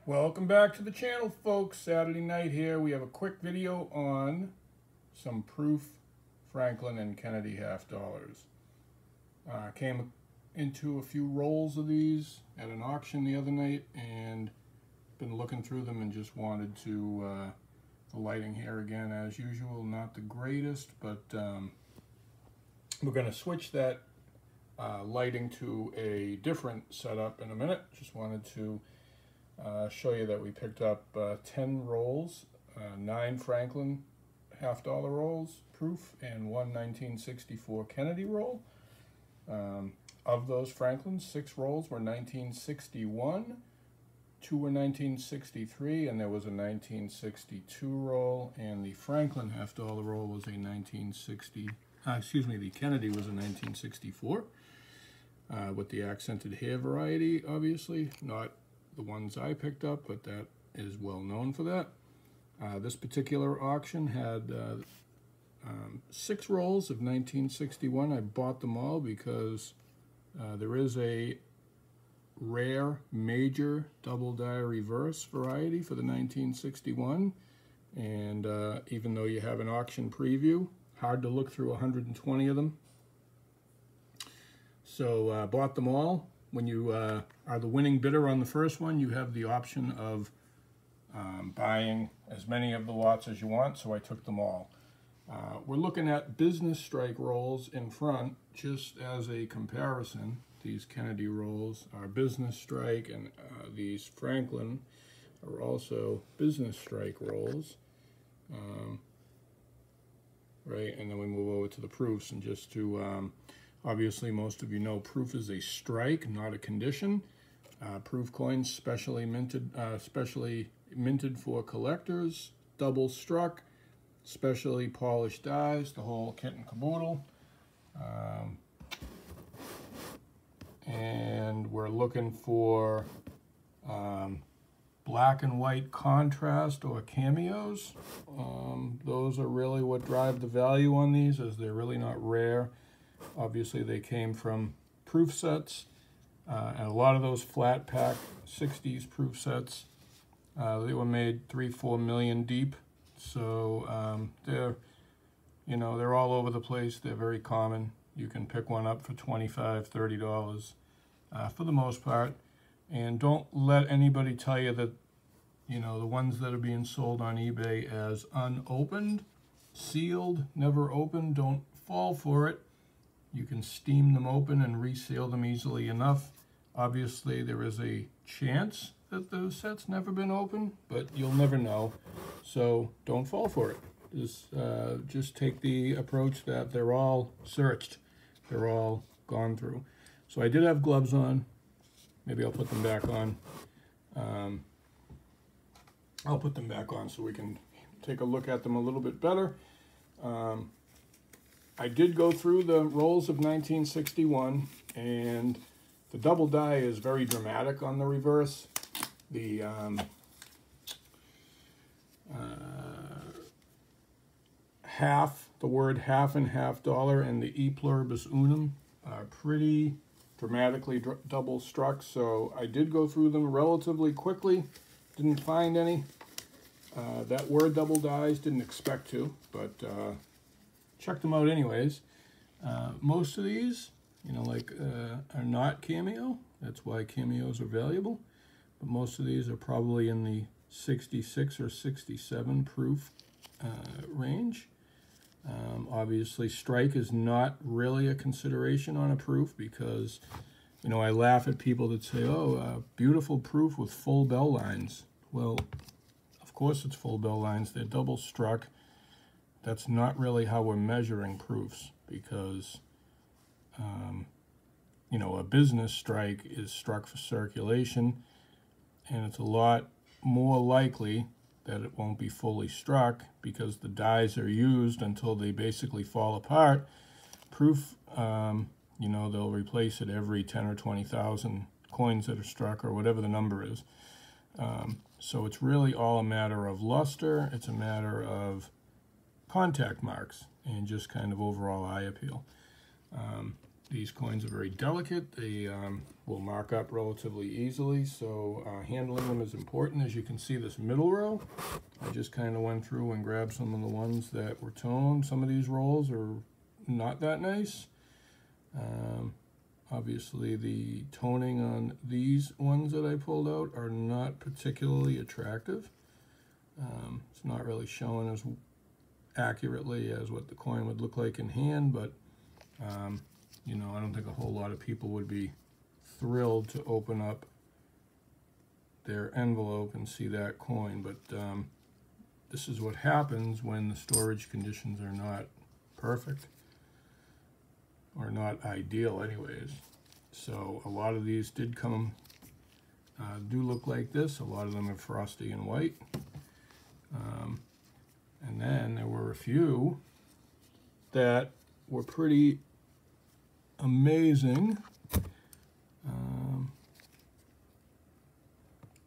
Welcome back to the channel, folks. Saturday night here. We have a quick video on some proof Franklin and Kennedy half dollars. Came into a few rolls of these at an auction the other night and been looking through them and just wanted to, the lighting here again as usual, not the greatest, but we're going to switch that lighting to a different setup in a minute. Just wanted to show you that we picked up 10 rolls, 9 Franklin half dollar rolls proof and one 1964 Kennedy roll. Of those Franklins, 6 rolls were 1961, 2 were 1963, and there was a 1962 roll, and the Franklin half dollar roll was a 1960, the Kennedy was a 1964 with the accented hair variety, obviously, not the ones I picked up, but that is well known for that. This particular auction had 6 rolls of 1961. I bought them all because there is a rare major double die reverse variety for the 1961, and even though you have an auction preview, hard to look through 120 of them. So bought them all. When you are the winning bidder on the first one, you have the option of buying as many of the lots as you want, so I took them all. We're looking at business strike rolls in front, just as a comparison. These Kennedy rolls are business strike, and these Franklin are also business strike rolls. Right, and then we move over to the proofs, and just to obviously, most of you know proof is a strike, not a condition. Proof coins specially minted for collectors, double struck, specially polished dies, the whole kit and caboodle. And we're looking for black and white contrast or cameos. Those are really what drive the value on these, as they're really not rare. Obviously, they came from proof sets, and a lot of those flat pack 60s proof sets, they were made 3-4 million deep. So they're all over the place. They're very common. You can pick one up for $25–30 for the most part. And don't let anybody tell you that the ones that are being sold on eBay as unopened, sealed, never opened, don't fall for it. You can steam them open and reseal them easily enough. Obviously, there is a chance that those sets never been opened, but you'll never know. So don't fall for it. Just take the approach that they're all searched. They're all gone through. So I did have gloves on. Maybe I'll put them back on. I'll put them back on so we can take a look at them a little bit better. I did go through the rolls of 1961, and the double die is very dramatic on the reverse. The the word half and half dollar and the e pluribus unum are pretty dramatically double struck, so I did go through them relatively quickly. Didn't find any that were double dies, didn't expect to, but check them out anyways. Most of these, are not Cameo. That's why Cameos are valuable. But most of these are probably in the 66 or 67 proof range. Obviously, strike is not really a consideration on a proof because, I laugh at people that say, oh, beautiful proof with full bell lines. Well, of course it's full bell lines. They're double struck. That's not really how we're measuring proofs because, a business strike is struck for circulation, and it's a lot more likely that it won't be fully struck because the dies are used until they basically fall apart. Proof, they'll replace it every 10 or 20,000 coins that are struck or whatever the number is. So it's really all a matter of luster. It's a matter of contact marks and just kind of overall eye appeal. These coins are very delicate. They will mark up relatively easily, so handling them is important. As you can see, this middle row, I just kind of went through and grabbed some of the ones that were toned. Some of these rolls are not that nice. Obviously, the toning on these ones that I pulled out are not particularly attractive. It's not really showing as accurately as what the coin would look like in hand, but you know, I don't think a whole lot of people would be thrilled to open up their envelope and see that coin. But this is what happens when the storage conditions are not perfect, or not ideal anyways. So a lot of these did come, do look like this. A lot of them are frosty and white. And then there were a few that were pretty amazing.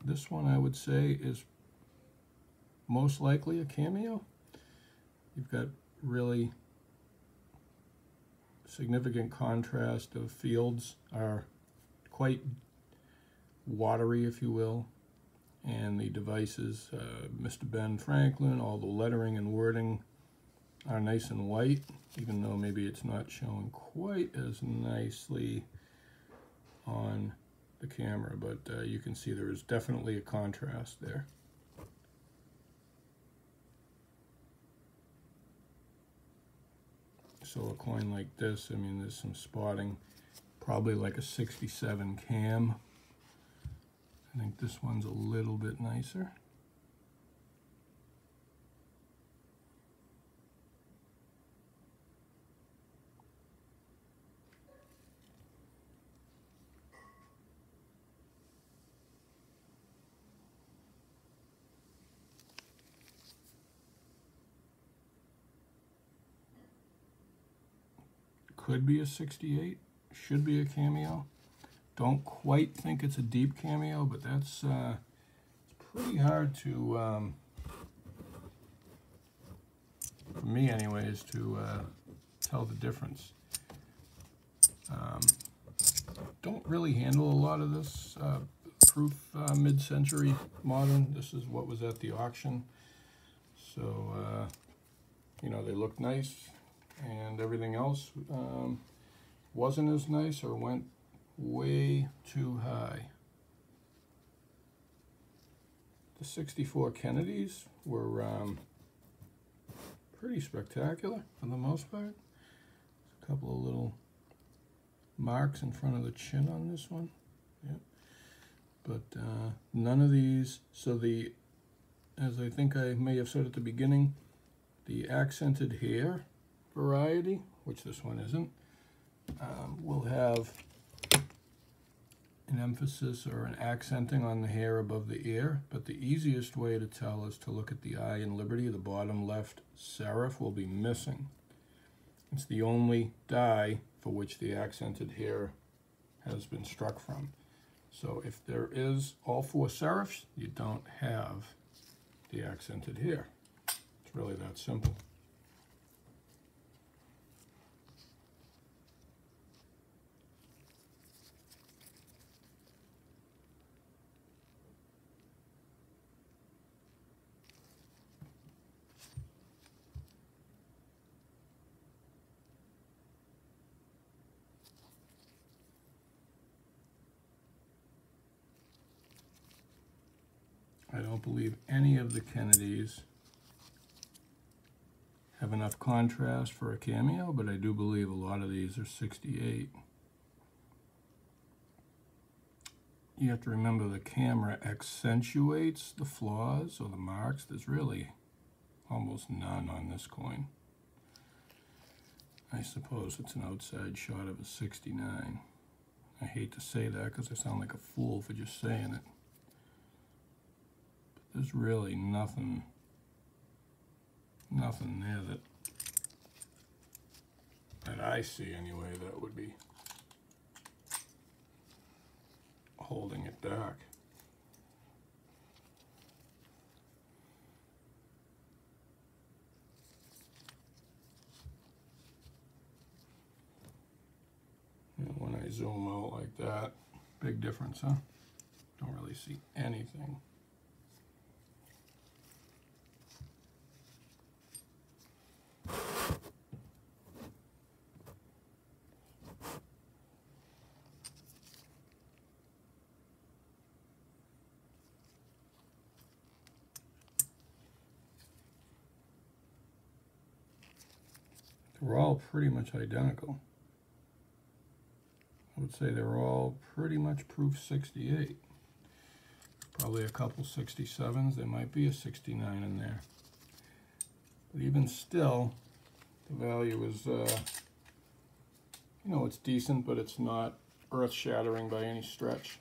This one I would say is most likely a cameo. You've got really significant contrast. The fields are quite watery, if you will, and the devices, Mr. Ben Franklin, all the lettering and wording are nice and white, even though maybe it's not shown quite as nicely on the camera, but you can see there is definitely a contrast there. So a coin like this, I mean, there's some spotting, probably like a 67 cam. I think this one's a little bit nicer. Could be a 68, should be a cameo. Don't quite think it's a deep cameo, but that's it's pretty hard to, for me anyways, to tell the difference. Don't really handle a lot of this proof mid-century modern. This is what was at the auction. So, you know, they look nice, and everything else wasn't as nice or went way too high. The 64 Kennedys were pretty spectacular for the most part. A couple of little marks in front of the chin on this one. Yep. But none of these, so the, as I think I may have said at the beginning, the accented hair variety, which this one isn't, will have an emphasis or an accenting on the hair above the ear, but the easiest way to tell is to look at the eye in Liberty. The bottom left serif will be missing. It's the only die for which the accented hair has been struck from. So if there is all four serifs, you don't have the accented hair. It's really that simple. I don't believe any of the Kennedys have enough contrast for a cameo, but I do believe a lot of these are 68. You have to remember the camera accentuates the flaws or the marks. There's really almost none on this coin. I suppose it's an outside shot of a 69. I hate to say that because I sound like a fool for just saying it. There's really nothing there that I see anyway that would be holding it back. And when I zoom out like that, Big difference, huh? Don't really see anything. They're all pretty much identical. I would say they're all pretty much proof 68. Probably a couple 67s. There might be a 69 in there. But even still, the value is, you know, it's decent, but it's not earth-shattering by any stretch.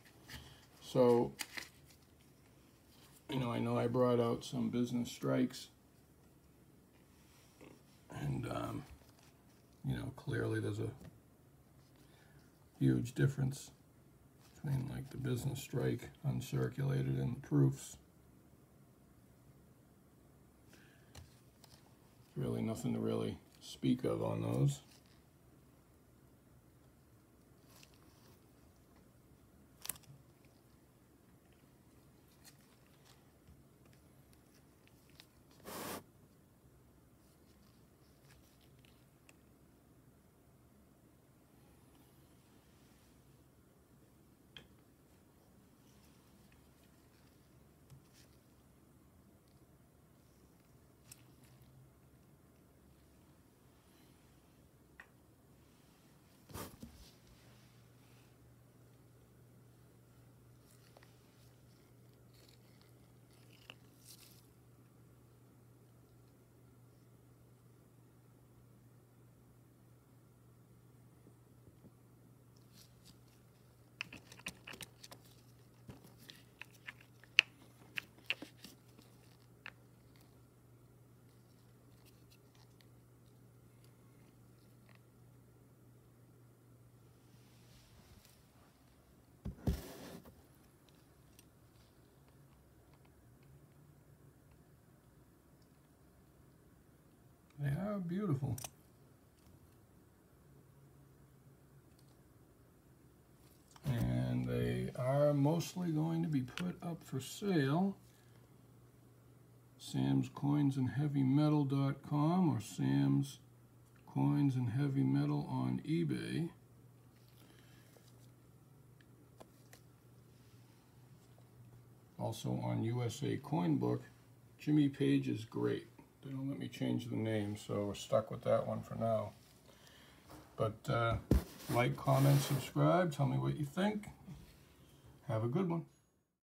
So, you know I brought out some business strikes. And, you know, clearly there's a huge difference between like the business strike uncirculated and the proofs. Really nothing to really speak of on those. They are beautiful. And they are mostly going to be put up for sale. samscoinsandheavymetal.com or Sam's Coins and Heavy Metal on eBay. Also on USA Coin Book. Jimmy Page is great. They don't let me change the name, so we're stuck with that one for now. But like, comment, subscribe, tell me what you think. Have a good one.